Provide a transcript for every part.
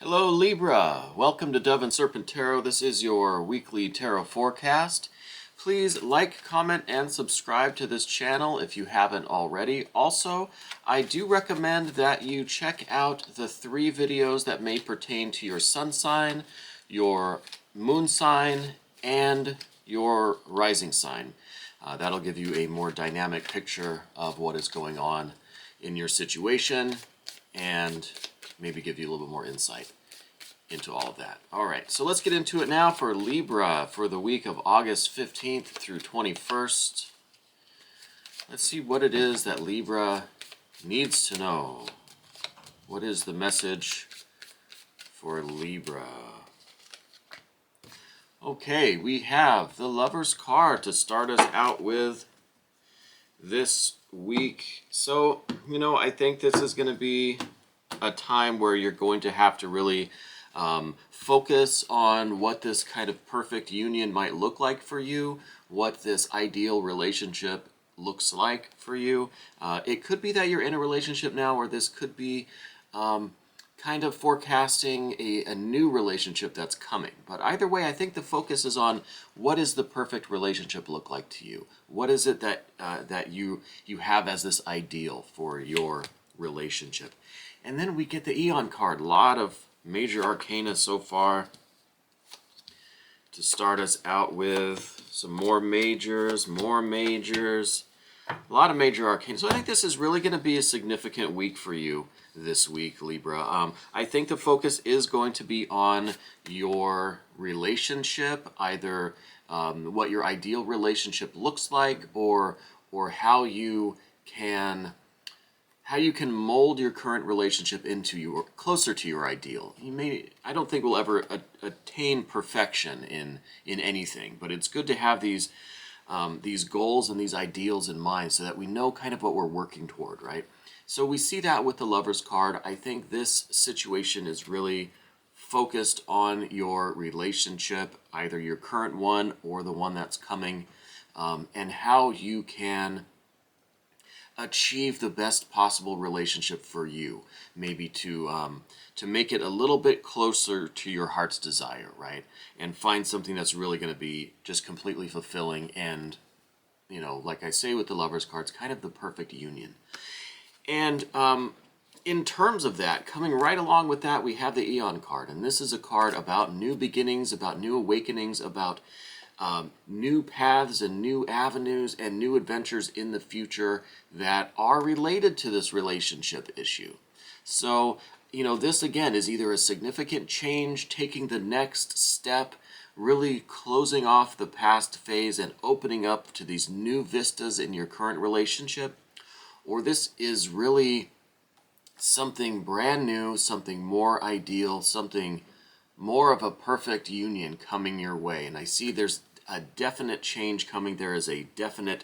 Hello Libra, welcome to Dove and Serpent Tarot. This is your weekly tarot forecast. Please like, comment, and subscribe to this channel if you haven't already. Also, I do recommend that you check out the 3 videos that may pertain to your sun sign, your moon sign, and your rising sign. That'll give you a more dynamic picture of what is going on in your situation and maybe give you a little bit more insight into all of that. All right, so let's get into it now for Libra for the week of August 15th through 21st. Let's see what it is that Libra needs to know. What is the message for Libra? Okay, we have the Lover's card to start us out with this week. So, I think this is going to be a time where you're going to have to really focus on what this kind of perfect union might look like for you, what this ideal relationship looks like for you. It could be that you're in a relationship now, or this could be kind of forecasting a new relationship that's coming. But either way, I think the focus is on what does the perfect relationship look like to you? What is it that that you have as this ideal for your relationship? And then we get the Eon card. A lot of major arcana so far to start us out with. Some more majors, a lot of major arcana. So I think this is really going to be a significant week for you this week, Libra. I think the focus is going to be on your relationship, either what your ideal relationship looks like, or how you can mold your current relationship into closer to your ideal. I don't think we'll ever attain perfection in anything, but it's good to have these goals and these ideals in mind so that we know kind of what we're working toward, right? So we see that with the Lover's card. I think this situation is really focused on your relationship, either your current one or the one that's coming, and how you can achieve the best possible relationship for you, maybe to make it a little bit closer to your heart's desire, right? And find something that's really going to be just completely fulfilling and, like I say with the Lover's cards, kind of the perfect union. And in terms of that, coming right along with that, we have the Eon card. And this is a card about new beginnings, about new awakenings, about new paths and new avenues and new adventures in the future that are related to this relationship issue. So, this again is either a significant change, taking the next step, really closing off the past phase and opening up to these new vistas in your current relationship, or this is really something brand new, something more ideal, something more of a perfect union coming your way. And I see there's a definite change coming. There is a definite,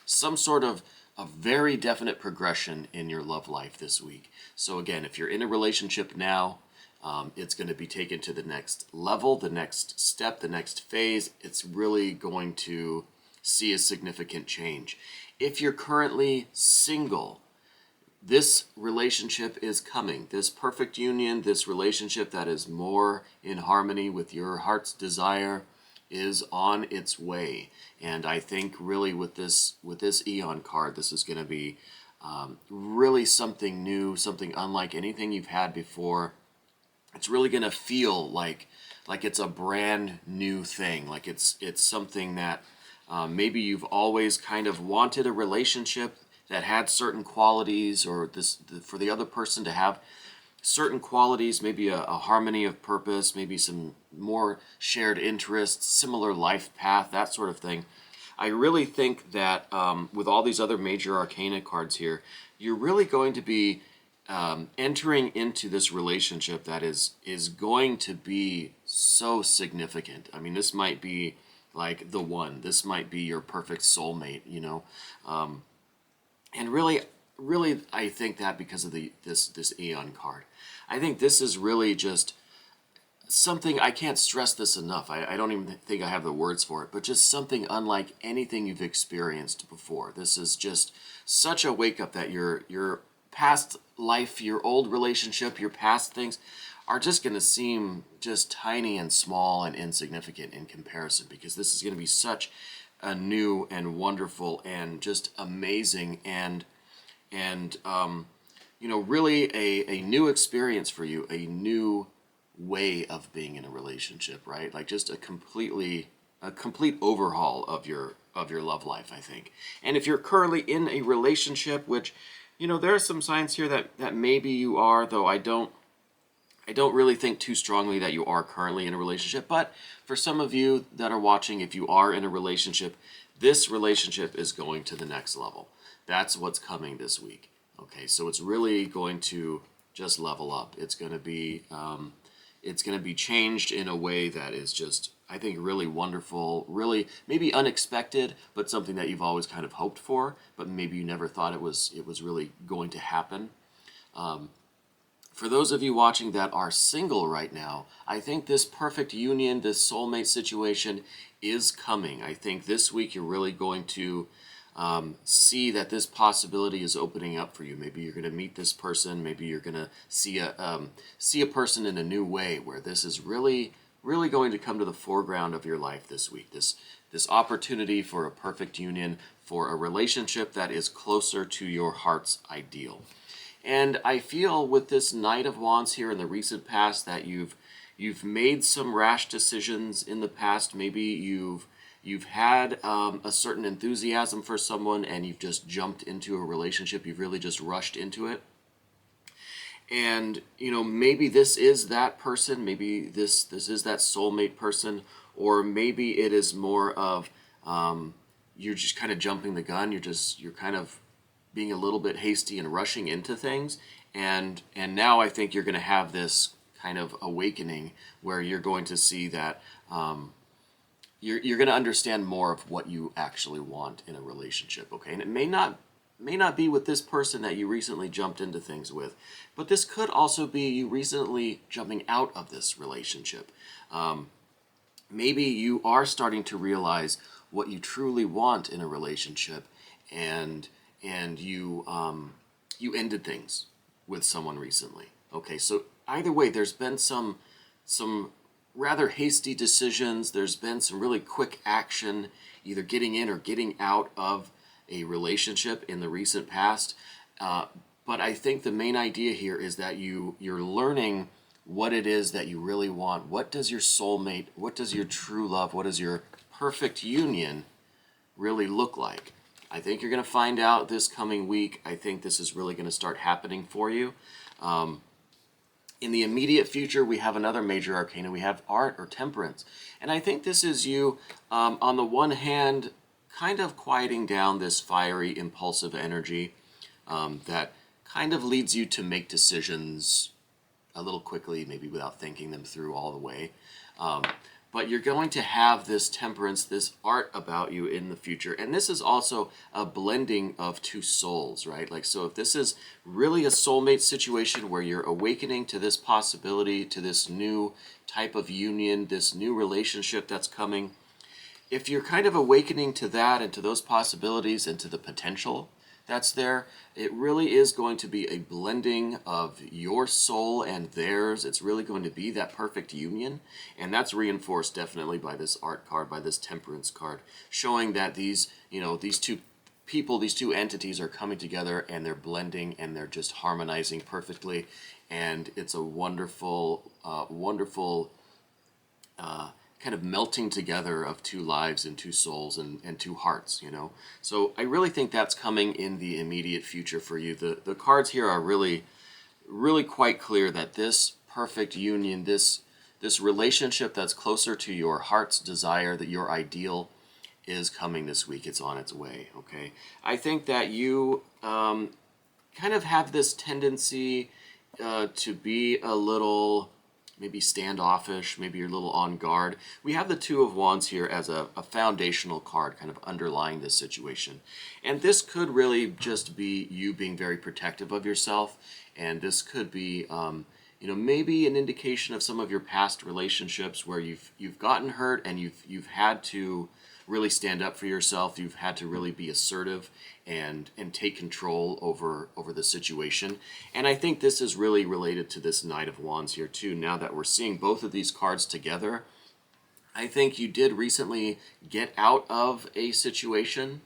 some sort of a very definite progression in your love life this week. So again, if you're in a relationship now, it's going to be taken to the next level, the next step, the next phase. It's really going to see a significant change. If you're currently single, this relationship is coming. This perfect union, this relationship that is more in harmony with your heart's desire is on its way. And I think really with this Eon card, this is going to be really something new, something unlike anything you've had before. It's really going to feel like it's a brand new thing, like it's something that maybe you've always kind of wanted a relationship that had certain qualities, or for the other person to have certain qualities, maybe a harmony of purpose, maybe some more shared interests, similar life path, that sort of thing. I really think that with all these other major arcana cards here, you're really going to be entering into this relationship that is going to be so significant. I mean, this might be like the one. This might be your perfect soulmate, and really, I think that because of this Eon card. I think this is really just something, I can't stress this enough. I don't even think I have the words for it, but just something unlike anything you've experienced before. This is just such a wake up that your past life, your old relationship, your past things are just going to seem just tiny and small and insignificant in comparison, because this is going to be such a new and wonderful and just amazing and really a new experience for you, a new way of being in a relationship, right? Like just a complete overhaul of your love life, I think. And if you're currently in a relationship, which there are some signs here that maybe you are, though I don't really think too strongly that you are currently in a relationship. But for some of you that are watching, if you are in a relationship, this relationship is going to the next level. That's what's coming this week. Okay, so it's really going to just level up. It's going to be changed in a way that is just, I think, really wonderful, really maybe unexpected, but something that you've always kind of hoped for, but maybe you never thought it was really going to happen. For those of you watching that are single right now, I think this perfect union, this soulmate situation is coming. I think this week you're really going to see that this possibility is opening up for you. Maybe you're going to meet this person. Maybe you're going to see a person in a new way, where this is really going to come to the foreground of your life this week. This opportunity for a perfect union, for a relationship that is closer to your heart's ideal. And I feel with this Knight of Wands here in the recent past that you've made some rash decisions in the past. Maybe you've had a certain enthusiasm for someone and you've just jumped into a relationship. You've really just rushed into it. And maybe this is that person. Maybe this is that soulmate person, or maybe it is more of you're just kind of jumping the gun. You're kind of being a little bit hasty and rushing into things, and now I think you're going to have this kind of awakening where you're going to see that you're going to understand more of what you actually want in a relationship. Okay, and it may not be with this person that you recently jumped into things with, but this could also be you recently jumping out of this relationship. Maybe you are starting to realize what you truly want in a relationship, and you ended things with someone recently. Okay, so either way, there's been some rather hasty decisions. There's been some really quick action, either getting in or getting out of a relationship in the recent past. But I think the main idea here is that you're learning what it is that you really want. What does your soulmate, what does your true love, what does your perfect union really look like? I think you're going to find out this coming week. I think this is really going to start happening for you. In the immediate future, we have another major arcana. We have Art or Temperance. And I think this is you, on the one hand, kind of quieting down this fiery, impulsive energy that kind of leads you to make decisions a little quickly, maybe without thinking them through all the way. But you're going to have this temperance, this art about you in the future. And this is also a blending of two souls, right? Like, so if this is really a soulmate situation where you're awakening to this possibility, to this new type of union, this new relationship that's coming, if you're kind of awakening to that and to those possibilities and to the potential that's there, it really is going to be a blending of your soul and theirs. It's really going to be that perfect union, and that's reinforced definitely by this Art card, by this Temperance card, showing that these two people, these two entities are coming together and they're blending and they're just harmonizing perfectly, and it's a wonderful kind of melting together of two lives and two souls and two hearts, So I really think that's coming in the immediate future for you. The cards here are really quite clear that this perfect union, this relationship that's closer to your heart's desire, that your ideal, is coming this week. It's on its way, okay? I think that you kind of have this tendency to be a little maybe standoffish, maybe you're a little on guard. We have the Two of Wands here as a foundational card kind of underlying this situation. And this could really just be you being very protective of yourself, and this could be maybe an indication of some of your past relationships where you've gotten hurt and you've had to really stand up for yourself. You've had to really be assertive and take control over the situation. And I think this is really related to this Knight of Wands here too. Now that we're seeing both of these cards together, I think you did recently get out of a situation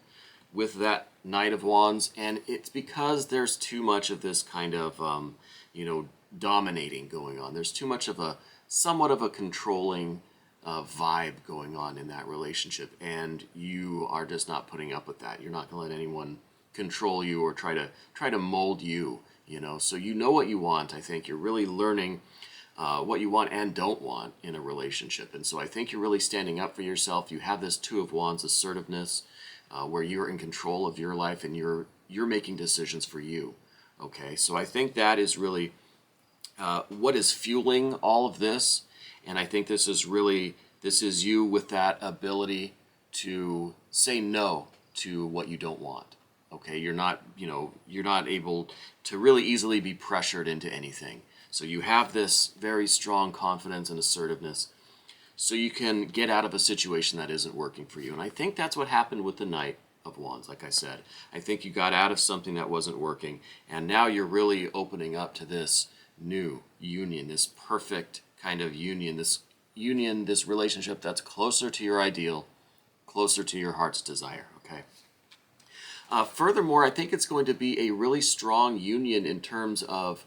with that Knight of Wands, and it's because there's too much of this kind of, dominating going on. There's too much of a, somewhat of a controlling vibe going on in that relationship, and you are just not putting up with that. You're not going to let anyone control you or try to mold you, So you know what you want. I think you're really learning what you want and don't want in a relationship. And so I think you're really standing up for yourself. You have this Two of Wands assertiveness, where you're in control of your life and you're making decisions for you. Okay, so I think that is really what is fueling all of this. And I think this is you with that ability to say no to what you don't want. Okay, you're not able to really easily be pressured into anything. So you have this very strong confidence and assertiveness, so you can get out of a situation that isn't working for you. And I think that's what happened with the Knight of Wands. Like I said, I think you got out of something that wasn't working, and now you're really opening up to this new union, this perfect kind of union, this relationship that's closer to your ideal, closer to your heart's desire. Okay. Furthermore, I think it's going to be a really strong union in terms of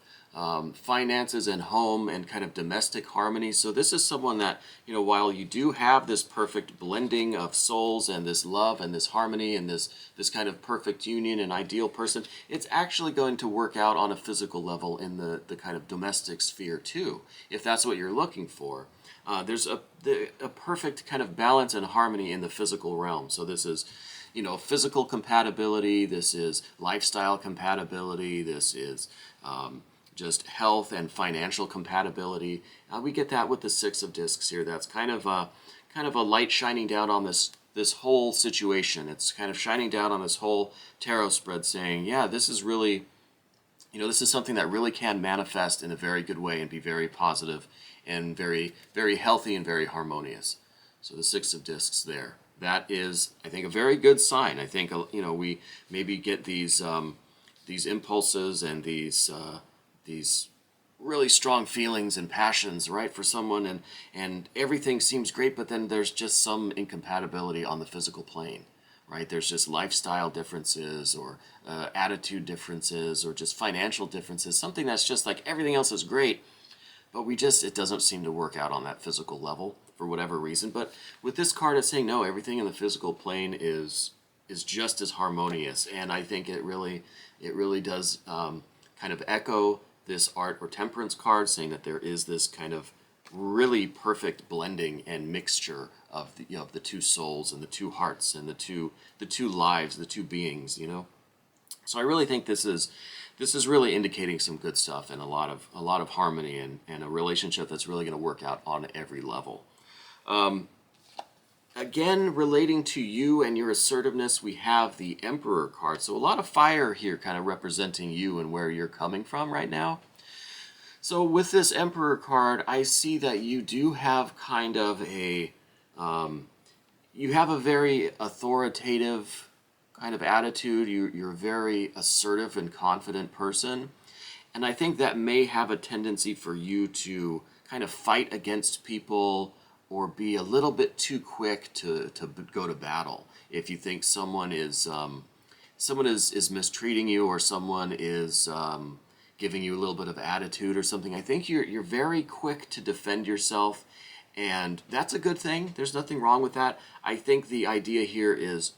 finances and home and kind of domestic harmony. So this is someone that, while you do have this perfect blending of souls and this love and this harmony and this kind of perfect union and ideal person, it's actually going to work out on a physical level in the kind of domestic sphere too, if that's what you're looking for. There's a perfect kind of balance and harmony in the physical realm. So this is, physical compatibility, this is lifestyle compatibility, this is just health and financial compatibility. We get that with the Six of Discs here. That's kind of a light shining down on this whole situation. It's kind of shining down on this whole tarot spread, saying, yeah, this is really, this is something that really can manifest in a very good way and be very positive and very, very healthy and very harmonious. So the Six of Discs there. That is, I think, a very good sign. I think, we maybe get these impulses and these really strong feelings and passions, right, for someone, and everything seems great, but then there's just some incompatibility on the physical plane, right? There's just lifestyle differences or attitude differences or just financial differences, something that's just like everything else is great, but it doesn't seem to work out on that physical level for whatever reason. But with this card, it's saying, no, everything in the physical plane is just as harmonious, and I think it really does kind of echo this Art or Temperance card, saying that there is this kind of really perfect blending and mixture of the two souls and the two hearts and the two lives, the two beings. So I really think this is really indicating some good stuff and a lot of harmony and a relationship that's really going to work out on every level. Again, relating to you and your assertiveness, we have the Emperor card. So a lot of fire here, kind of representing you and where you're coming from right now. So with this Emperor card, I see that you do have kind of a very authoritative kind of attitude. You're a very assertive and confident person. And I think that may have a tendency for you to kind of fight against people or be a little bit too quick to go to battle. If you think someone is mistreating you, or someone is giving you a little bit of attitude or something, I think you're very quick to defend yourself, and that's a good thing. There's nothing wrong with that. I think the idea here is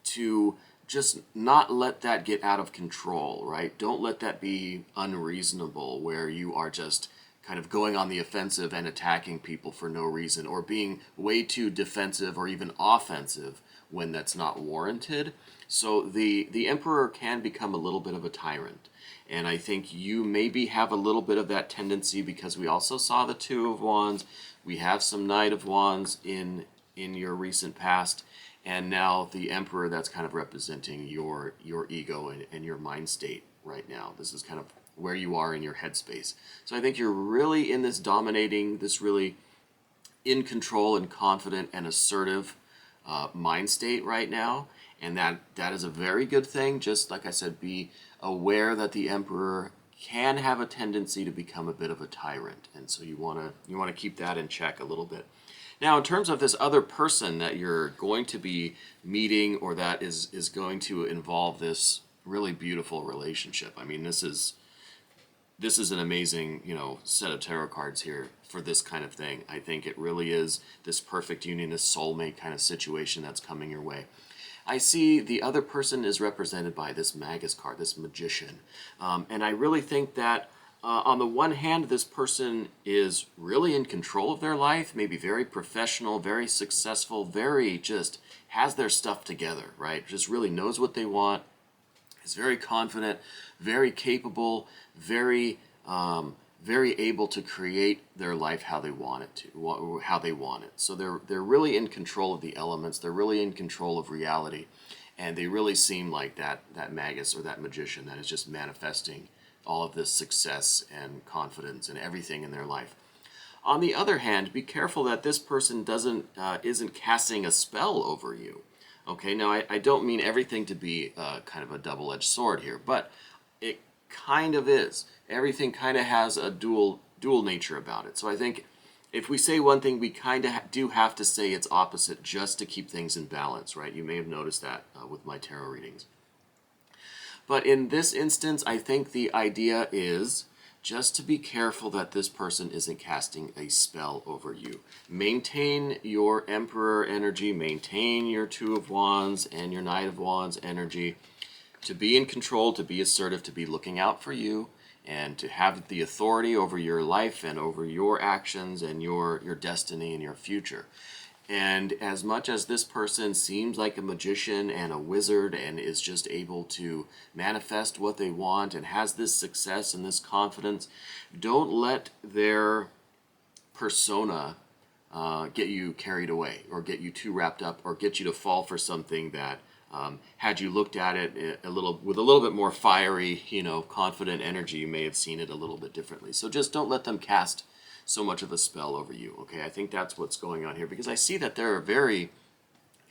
to just not let that get out of control, right? Don't let that be unreasonable, where you are just kind of going on the offensive and attacking people for no reason, or being way too defensive or even offensive when that's not warranted. So the Emperor can become a little bit of a tyrant. And I think you maybe have a little bit of that tendency, because we also saw the Two of Wands. We have some Knight of Wands in your recent past. And now the Emperor, that's kind of representing your ego and your mind state right now. This is kind of where you are in your headspace. So I think you're really in this dominating, this really in control and confident and assertive mind state right now, and that is a very good thing. Just like I said, be aware that the Emperor can have a tendency to become a bit of a tyrant, and so you want to keep that in check a little bit. Now, in terms of this other person that you're going to be meeting, or that is going to involve this really beautiful relationship, I mean, this is an amazing, set of tarot cards here for this kind of thing. I think it really is this perfect union, this soulmate kind of situation that's coming your way. I see the other person is represented by this Magus card, this Magician. And I really think that on the one hand, this person is really in control of their life, maybe very professional, very successful, very just has their stuff together, right? Just really knows what they want, is very confident, very capable, very able to create their life how they want it to, how they want it. So they're really in control of the elements. They're really in control of reality, and they really seem like that Magus or that Magician that is just manifesting all of this success and confidence and everything in their life. On the other hand, be careful that this person isn't casting a spell over you. Okay, now I don't mean everything to be kind of a double-edged sword here, but it kind of is. Everything kind of has a dual nature about it. So I think if we say one thing, we kind of do have to say its opposite just to keep things in balance, right? You may have noticed that with my tarot readings. But in this instance, I think the idea is just to be careful that this person isn't casting a spell over you. Maintain your Emperor energy, maintain your Two of Wands and your Knight of Wands energy, to be in control, to be assertive, to be looking out for you, and to have the authority over your life and over your actions and your destiny and your future. And as much as this person seems like a magician and a wizard and is just able to manifest what they want and has this success and this confidence, don't let their persona get you carried away or get you too wrapped up or get you to fall for something that had you looked at it with a little bit more fiery, confident energy, you may have seen it a little bit differently. So just don't let them cast so much of a spell over you, okay? I think that's what's going on here, because I see that they're a very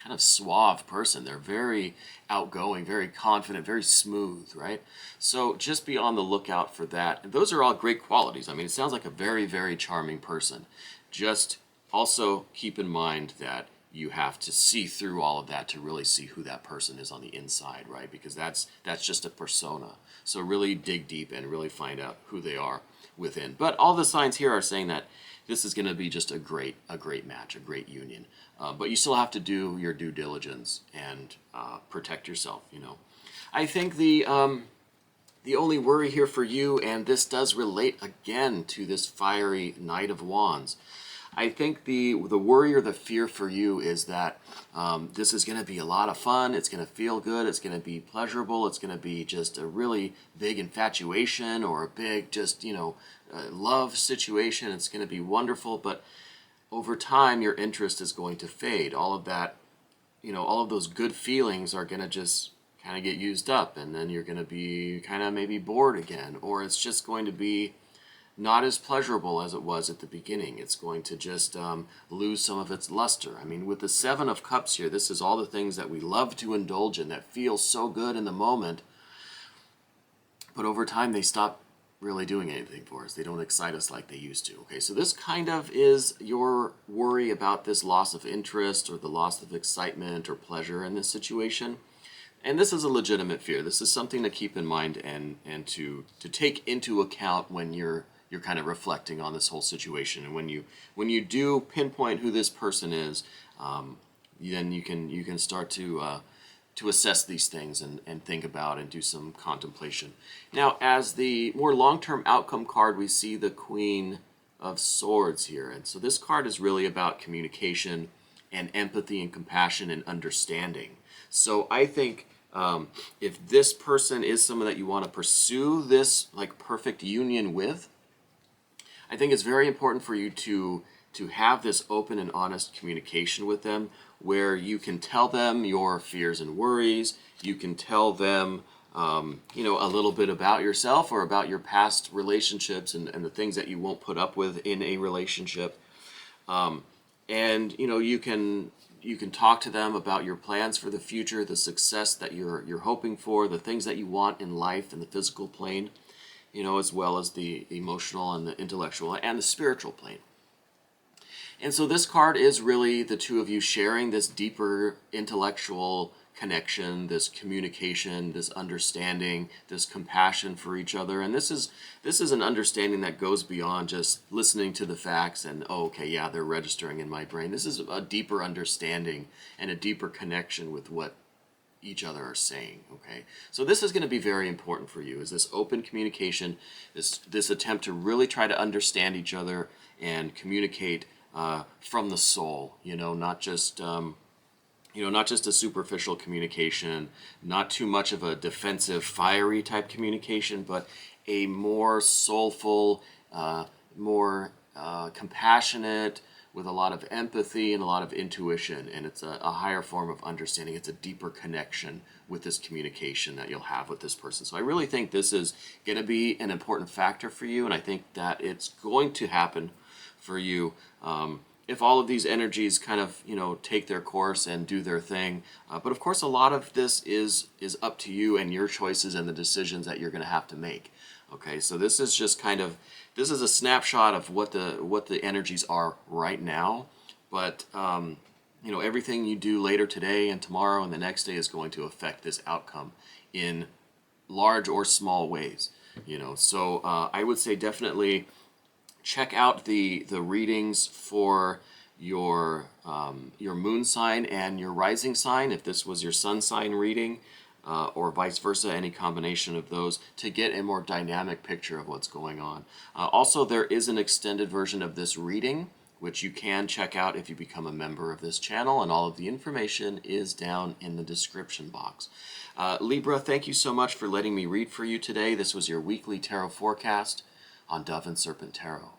kind of suave person. They're very outgoing, very confident, very smooth, right? So just be on the lookout for that. And those are all great qualities. I mean, it sounds like a very, very charming person. Just also keep in mind that you have to see through all of that to really see who that person is on the inside, right? Because that's just a persona. So really dig deep and really find out who they are within. But all the signs here are saying that this is going to be just a great match, a great union. But you still have to do your due diligence and protect yourself. I think the only worry here for you, and this does relate again to this fiery Knight of Wands, I think the worry or the fear for you is that this is going to be a lot of fun. It's going to feel good. It's going to be pleasurable. It's going to be just a really big infatuation or a big just, love situation. It's going to be wonderful. But over time, your interest is going to fade. All of that, all of those good feelings are going to just kind of get used up. And then you're going to be kind of maybe bored again. Or it's just going to be not as pleasurable as it was at the beginning. It's going to just lose some of its luster. I mean, with the Seven of Cups here, this is all the things that we love to indulge in, that feel so good in the moment, but over time they stop really doing anything for us. They don't excite us like they used to. Okay, so this kind of is your worry about this loss of interest or the loss of excitement or pleasure in this situation. And this is a legitimate fear. This is something to keep in mind and to take into account when you're kind of reflecting on this whole situation. And when you do pinpoint who this person is, then you can start to assess these things and think about and do some contemplation. Now, as the more long-term outcome card, we see the Queen of Swords here. And so this card is really about communication and empathy and compassion and understanding. So I think if this person is someone that you want to pursue this like perfect union with, I think it's very important for you to have this open and honest communication with them, where you can tell them your fears and worries. You can tell them, a little bit about yourself or about your past relationships and the things that you won't put up with in a relationship. And you can you can talk to them about your plans for the future, the success that you're hoping for, the things that you want in life in the physical plane, as well as the emotional and the intellectual and the spiritual plane. And so this card is really the two of you sharing this deeper intellectual connection, this communication, this understanding, this compassion for each other. And this is an understanding that goes beyond just listening to the facts and, oh, okay, yeah, they're registering in my brain. This is a deeper understanding and a deeper connection with what each other are saying. Okay, so this is going to be very important for you, is this open communication, this attempt to really try to understand each other and communicate from the soul, not just not just a superficial communication, not too much of a defensive, fiery type communication, but a more soulful, more compassionate, with a lot of empathy and a lot of intuition, and it's a higher form of understanding. It's a deeper connection with this communication that you'll have with this person. So I really think this is going to be an important factor for you, and I think that it's going to happen for you if all of these energies kind of take their course and do their thing. But of course, a lot of this is up to you and your choices and the decisions that you're going to have to make. Okay, so this is just this is a snapshot of what the energies are right now, but everything you do later today and tomorrow and the next day is going to affect this outcome in large or small ways. So I would say definitely check out the readings for your moon sign and your rising sign, if this was your sun sign reading. Or vice versa, any combination of those, to get a more dynamic picture of what's going on. Also, there is an extended version of this reading, which you can check out if you become a member of this channel, and all of the information is down in the description box. Libra, thank you so much for letting me read for you today. This was your weekly tarot forecast on Dove and Serpent Tarot.